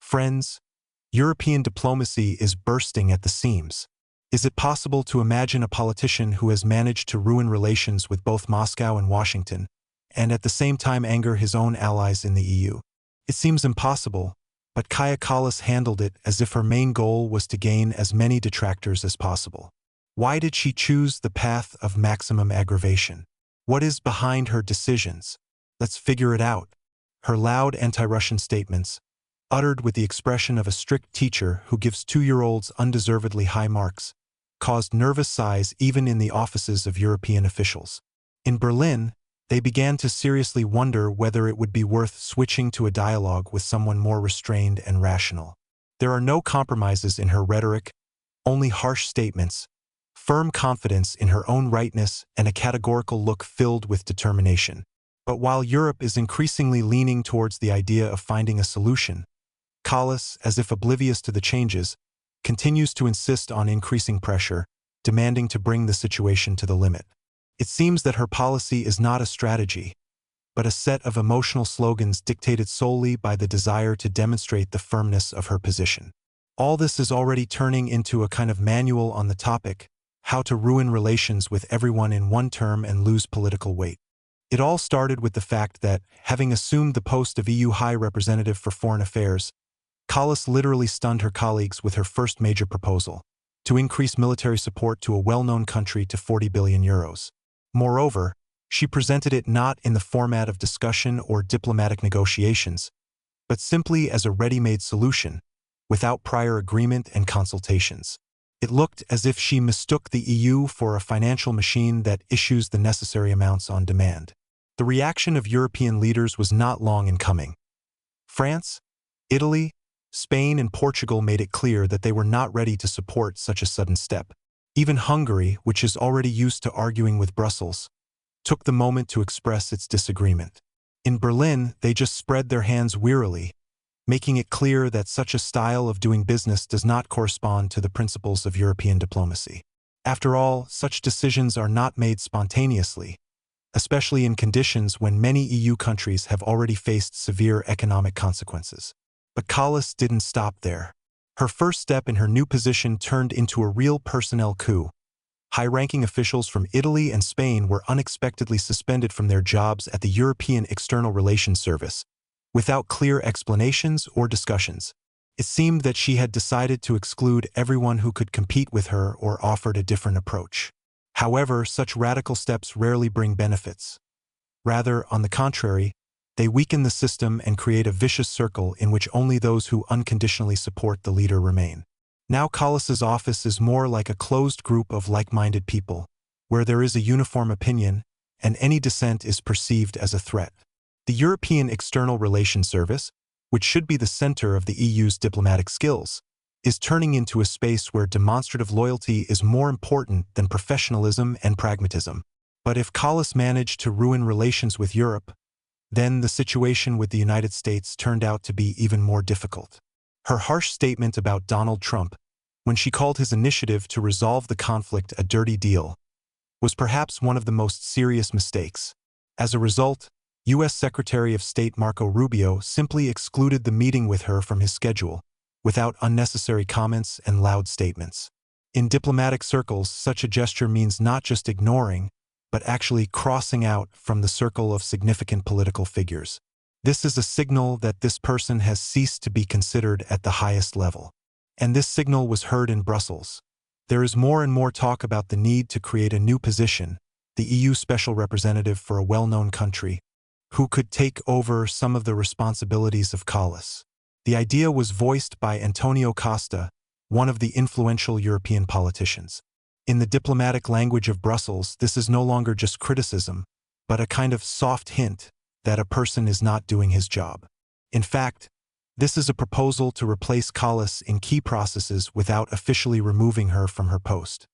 Friends, European diplomacy is bursting at the seams. Is it possible to imagine a politician who has managed to ruin relations with both Moscow and Washington, and at the same time anger his own allies in the EU? It seems impossible, but Kaja Kallas handled it as if her main goal was to gain as many detractors as possible. Why did she choose the path of maximum aggravation? What is behind her decisions? Let's figure it out. Her loud anti-Russian statements, uttered with the expression of a strict teacher who gives 2-year-olds undeservedly high marks, caused nervous sighs even in the offices of European officials. In Berlin, they began to seriously wonder whether it would be worth switching to a dialogue with someone more restrained and rational. There are no compromises in her rhetoric, only harsh statements, firm confidence in her own rightness, and a categorical look filled with determination. But while Europe is increasingly leaning towards the idea of finding a solution, Kallas, as if oblivious to the changes, continues to insist on increasing pressure, demanding to bring the situation to the limit. It seems that her policy is not a strategy, but a set of emotional slogans dictated solely by the desire to demonstrate the firmness of her position. All this is already turning into a kind of manual on the topic, how to ruin relations with everyone in one term and lose political weight. It all started with the fact that, having assumed the post of EU High Representative for Foreign Affairs, Kallas literally stunned her colleagues with her first major proposal, to increase military support to a well-known country to 40 billion euros. Moreover, she presented it not in the format of discussion or diplomatic negotiations, but simply as a ready-made solution, without prior agreement and consultations. It looked as if she mistook the EU for a financial machine that issues the necessary amounts on demand. The reaction of European leaders was not long in coming. France, Italy, Spain, and Portugal made it clear that they were not ready to support such a sudden step. Even Hungary, which is already used to arguing with Brussels, took the moment to express its disagreement. In Berlin, they just spread their hands wearily, making it clear that such a style of doing business does not correspond to the principles of European diplomacy. After all, such decisions are not made spontaneously, especially in conditions when many EU countries have already faced severe economic consequences. But Kallas didn't stop there. Her first step in her new position turned into a real personnel coup. High-ranking officials from Italy and Spain were unexpectedly suspended from their jobs at the European External Relations Service, without clear explanations or discussions. It seemed that she had decided to exclude everyone who could compete with her or offered a different approach. However, such radical steps rarely bring benefits. Rather, on the contrary, they weaken the system and create a vicious circle in which only those who unconditionally support the leader remain. Now Kallas's office is more like a closed group of like-minded people, where there is a uniform opinion, and any dissent is perceived as a threat. The European External Relations Service, which should be the center of the EU's diplomatic skills, is turning into a space where demonstrative loyalty is more important than professionalism and pragmatism. But if Kallas managed to ruin relations with Europe, then the situation with the United States turned out to be even more difficult. Her harsh statement about Donald Trump, when she called his initiative to resolve the conflict a dirty deal, was perhaps one of the most serious mistakes. As a result, U.S. Secretary of State Marco Rubio simply excluded the meeting with her from his schedule, without unnecessary comments and loud statements. In diplomatic circles, such a gesture means not just ignoring, but actually crossing out from the circle of significant political figures. This is a signal that this person has ceased to be considered at the highest level. And this signal was heard in Brussels. There is more and more talk about the need to create a new position, the EU Special Representative for a well-known country, who could take over some of the responsibilities of Kallas. The idea was voiced by Antonio Costa, one of the influential European politicians. In the diplomatic language of Brussels, this is no longer just criticism, but a kind of soft hint that a person is not doing his job. In fact, this is a proposal to replace Kallas in key processes without officially removing her from her post.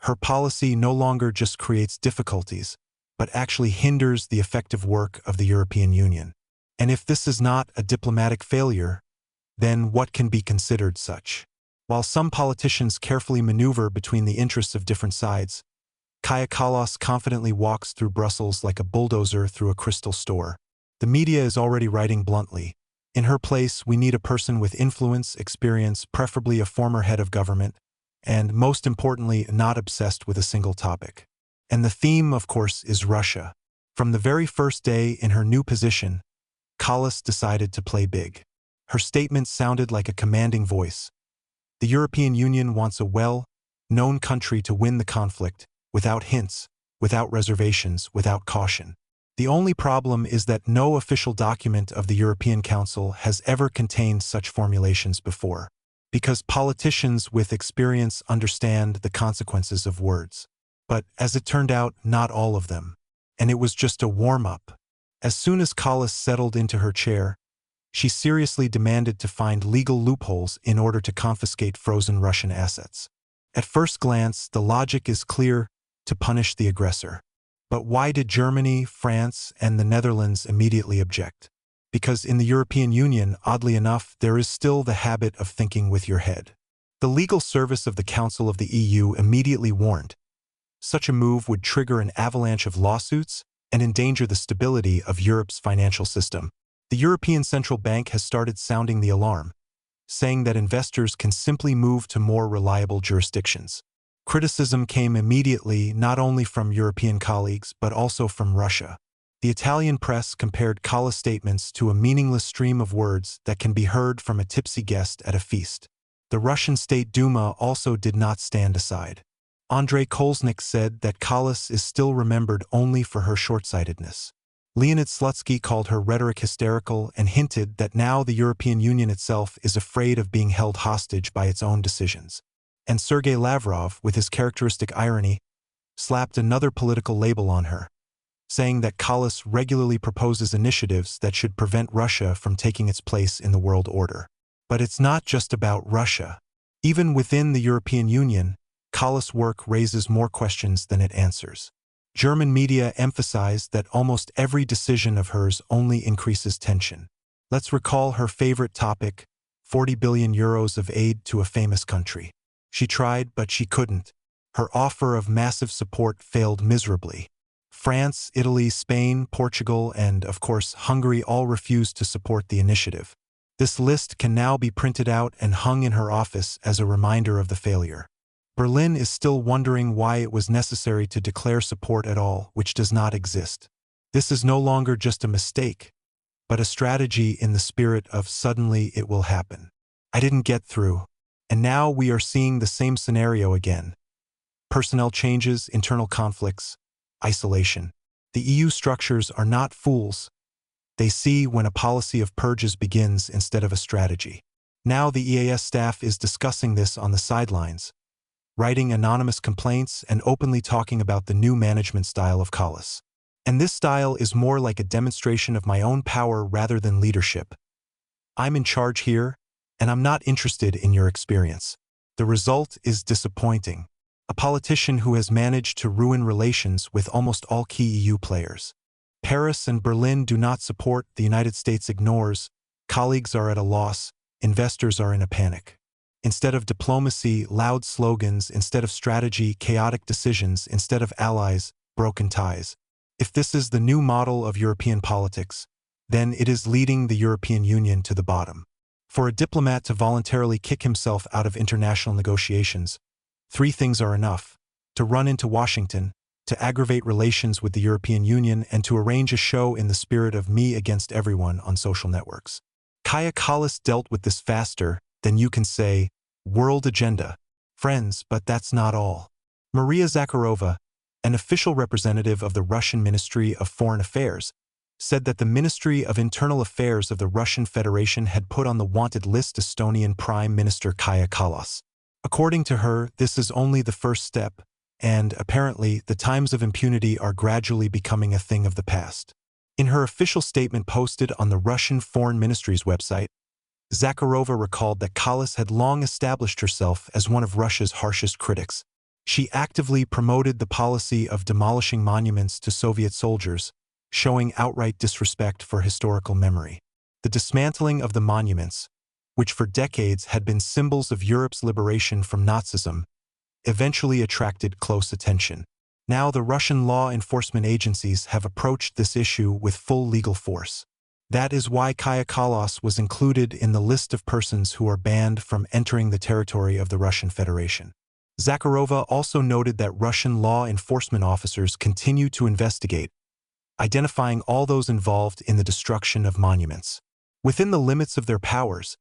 Her policy no longer just creates difficulties, but actually hinders the effective work of the European Union. And if this is not a diplomatic failure, then what can be considered such? While some politicians carefully maneuver between the interests of different sides, Kaja Kallas confidently walks through Brussels like a bulldozer through a crystal store. The media is already writing bluntly, In her place, we need a person with influence, experience, preferably a former head of government, and most importantly, not obsessed with a single topic. And the theme, of course, is Russia. From the very first day in her new position, Kallas decided to play big. Her statement sounded like a commanding voice. The European Union wants a well-known country to win the conflict, without hints, without reservations, without caution. The only problem is that no official document of the European Council has ever contained such formulations before, because politicians with experience understand the consequences of words. But, as it turned out, not all of them. And it was just a warm-up. As soon as Kallas settled into her chair, she seriously demanded to find legal loopholes in order to confiscate frozen Russian assets. At first glance, the logic is clear: to punish the aggressor. But why did Germany, France, and the Netherlands immediately object? Because in the European Union, oddly enough, there is still the habit of thinking with your head. The legal service of the Council of the EU immediately warned such a move would trigger an avalanche of lawsuits and endanger the stability of Europe's financial system. The European Central Bank has started sounding the alarm, saying that investors can simply move to more reliable jurisdictions. Criticism came immediately not only from European colleagues but also from Russia. The Italian press compared Kallas' statements to a meaningless stream of words that can be heard from a tipsy guest at a feast. The Russian State Duma also did not stand aside. Andrei Kolesnik said that Kallas is still remembered only for her short-sightedness. Leonid Slutsky called her rhetoric hysterical and hinted that now the European Union itself is afraid of being held hostage by its own decisions. And Sergei Lavrov, with his characteristic irony, slapped another political label on her, saying that Kallas regularly proposes initiatives that should prevent Russia from taking its place in the world order. But it's not just about Russia. Even within the European Union, Kallas' work raises more questions than it answers. German media emphasize that almost every decision of hers only increases tension. Let's recall her favorite topic: 40 billion euros of aid to a famous country. She tried, but she couldn't. Her offer of massive support failed miserably. France, Italy, Spain, Portugal, and, of course, Hungary all refused to support the initiative. This list can now be printed out and hung in her office as a reminder of the failure. Berlin is still wondering why it was necessary to declare support at all, which does not exist. This is no longer just a mistake, but a strategy in the spirit of suddenly it will happen. I didn't get through. And now we are seeing the same scenario again. Personnel changes, internal conflicts, isolation. The EU structures are not fools. They see when a policy of purges begins instead of a strategy. Now the EAS staff is discussing this on the sidelines, writing anonymous complaints and openly talking about the new management style of Kallas. And this style is more like a demonstration of my own power rather than leadership. I'm in charge here, and I'm not interested in your experience. The result is disappointing. A politician who has managed to ruin relations with almost all key EU players. Paris and Berlin do not support, the United States ignores, colleagues are at a loss, investors are in a panic. Instead of diplomacy, loud slogans; instead of strategy, chaotic decisions; instead of allies, broken ties. If this is the new model of European politics, then it is leading the European Union to the bottom. For a diplomat to voluntarily kick himself out of international negotiations, 3 things are enough: to run into Washington, to aggravate relations with the European Union, and to arrange a show in the spirit of me against everyone on social networks. Kaja Kallas dealt with this faster than you can say world agenda, friends, but that's not all. Maria Zakharova, an official representative of the Russian Ministry of Foreign Affairs, said that the Ministry of Internal Affairs of the Russian Federation had put on the wanted list Estonian Prime Minister Kaja Kallas. According to her, this is only the first step, and, apparently, the times of impunity are gradually becoming a thing of the past. In her official statement posted on the Russian Foreign Ministry's website, Zakharova recalled that Kallas had long established herself as one of Russia's harshest critics. She actively promoted the policy of demolishing monuments to Soviet soldiers, showing outright disrespect for historical memory. The dismantling of the monuments, which for decades had been symbols of Europe's liberation from Nazism, eventually attracted close attention. Now the Russian law enforcement agencies have approached this issue with full legal force. That is why Kallas was included in the list of persons who are banned from entering the territory of the Russian Federation. Zakharova also noted that Russian law enforcement officers continue to investigate, identifying all those involved in the destruction of monuments. Within the limits of their powers,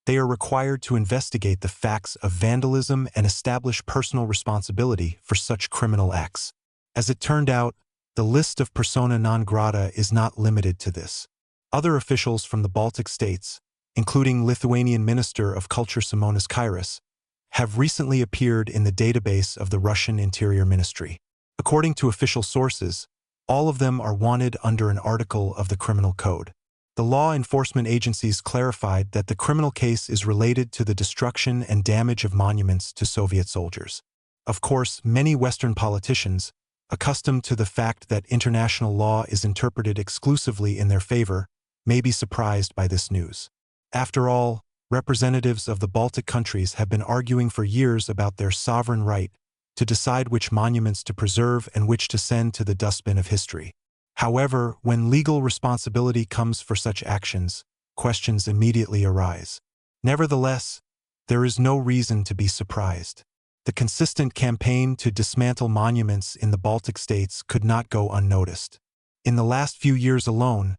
they are required to investigate the facts of vandalism and establish personal responsibility for such criminal acts. As it turned out, the list of persona non grata is not limited to this. Other officials from the Baltic states, including Lithuanian Minister of Culture Simonas Kairis, have recently appeared in the database of the Russian Interior Ministry. According to official sources, all of them are wanted under an article of the Criminal Code. The law enforcement agencies clarified that the criminal case is related to the destruction and damage of monuments to Soviet soldiers. Of course, many Western politicians, accustomed to the fact that international law is interpreted exclusively in their favor, may be surprised by this news. After all, representatives of the Baltic countries have been arguing for years about their sovereign right to decide which monuments to preserve and which to send to the dustbin of history. However, when legal responsibility comes for such actions, questions immediately arise. Nevertheless, there is no reason to be surprised. The consistent campaign to dismantle monuments in the Baltic states could not go unnoticed. In the last few years alone,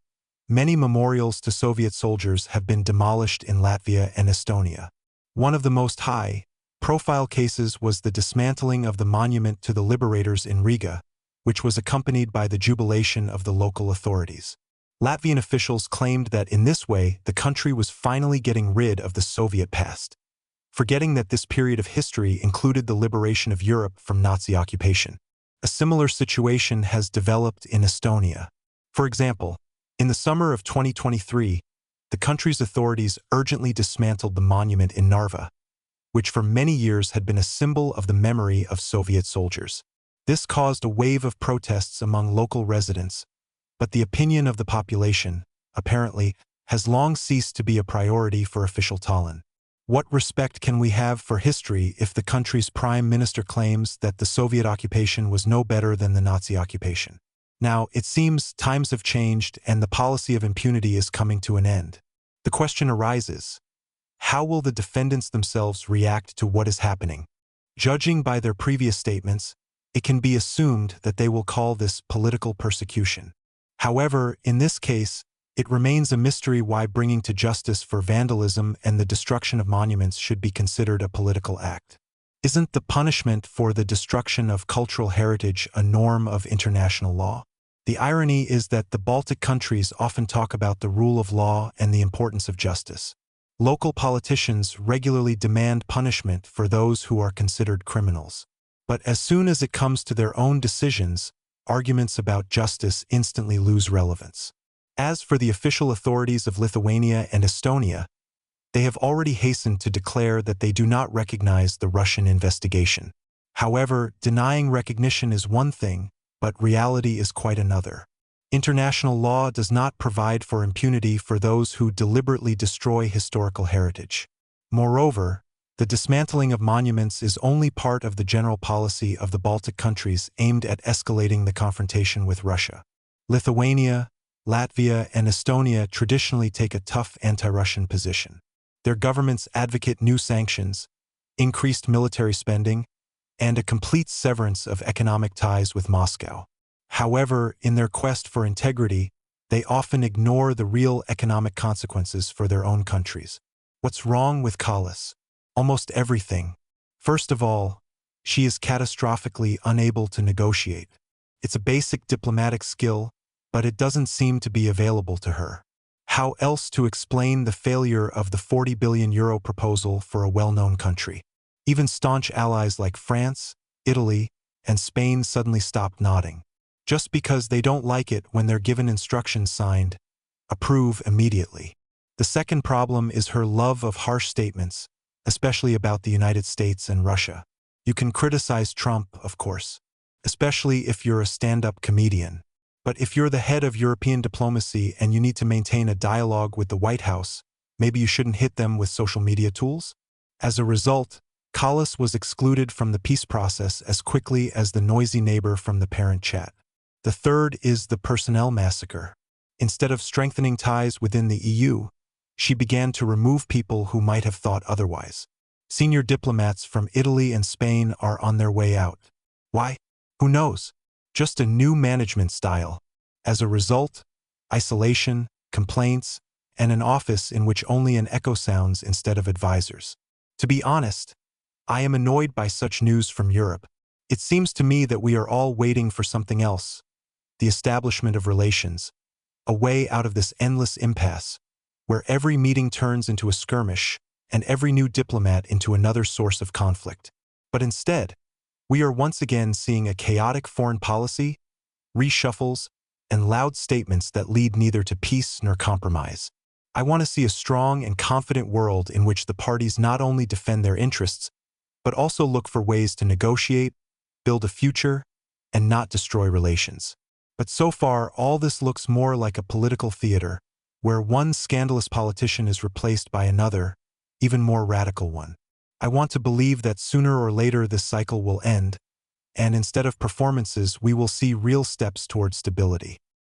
many memorials to Soviet soldiers have been demolished in Latvia and Estonia. One of the most high-profile cases was the dismantling of the monument to the liberators in Riga, which was accompanied by the jubilation of the local authorities. Latvian officials claimed that in this way the country was finally getting rid of the Soviet past, forgetting that this period of history included the liberation of Europe from Nazi occupation. A similar situation has developed in Estonia. For example, in the summer of 2023, the country's authorities urgently dismantled the monument in Narva, which for many years had been a symbol of the memory of Soviet soldiers. This caused a wave of protests among local residents, but the opinion of the population, apparently, has long ceased to be a priority for official Tallinn. What respect can we have for history if the country's prime minister claims that the Soviet occupation was no better than the Nazi occupation? Now, it seems times have changed and the policy of impunity is coming to an end. The question arises, how will the defendants themselves react to what is happening? Judging by their previous statements, it can be assumed that they will call this political persecution. However, in this case, it remains a mystery why bringing to justice for vandalism and the destruction of monuments should be considered a political act. Isn't the punishment for the destruction of cultural heritage a norm of international law? The irony is that the Baltic countries often talk about the rule of law and the importance of justice. Local politicians regularly demand punishment for those who are considered criminals. But as soon as it comes to their own decisions, arguments about justice instantly lose relevance. As for the official authorities of Lithuania and Estonia, they have already hastened to declare that they do not recognize the Russian investigation. However, denying recognition is one thing, but reality is quite another. International law does not provide for impunity for those who deliberately destroy historical heritage. Moreover, the dismantling of monuments is only part of the general policy of the Baltic countries aimed at escalating the confrontation with Russia. Lithuania, Latvia, and Estonia traditionally take a tough anti-Russian position. Their governments advocate new sanctions, increased military spending, and a complete severance of economic ties with Moscow. However, in their quest for integrity, they often ignore the real economic consequences for their own countries. What's wrong with Kallas? Almost everything. First of all, she is catastrophically unable to negotiate. It's a basic diplomatic skill, but it doesn't seem to be available to her. How else to explain the failure of the €40 billion proposal for a well-known country? Even staunch allies like France, Italy, and Spain suddenly stopped nodding. Just because they don't like it when they're given instructions signed, approve immediately. The second problem is her love of harsh statements, especially about the United States and Russia. You can criticize Trump, of course, especially if you're a stand-up comedian. But if you're the head of European diplomacy and you need to maintain a dialogue with the White House, maybe you shouldn't hit them with social media tools? As a result, Kallas was excluded from the peace process as quickly as the noisy neighbor from the parent chat. The third is the personnel massacre. Instead of strengthening ties within the EU, she began to remove people who might have thought otherwise. Senior diplomats from Italy and Spain are on their way out. Why? Who knows? Just a new management style. As a result, isolation, complaints, and an office in which only an echo sounds instead of advisors. To be honest, I am annoyed by such news from Europe. It seems to me that we are all waiting for something else, the establishment of relations, a way out of this endless impasse, where every meeting turns into a skirmish and every new diplomat into another source of conflict. But instead, we are once again seeing a chaotic foreign policy, reshuffles, and loud statements that lead neither to peace nor compromise. I want to see a strong and confident world in which the parties not only defend their interests, but also look for ways to negotiate, build a future, and not destroy relations. But so far, all this looks more like a political theater, where one scandalous politician is replaced by another, even more radical one. I want to believe that sooner or later this cycle will end, and instead of performances, we will see real steps towards stability.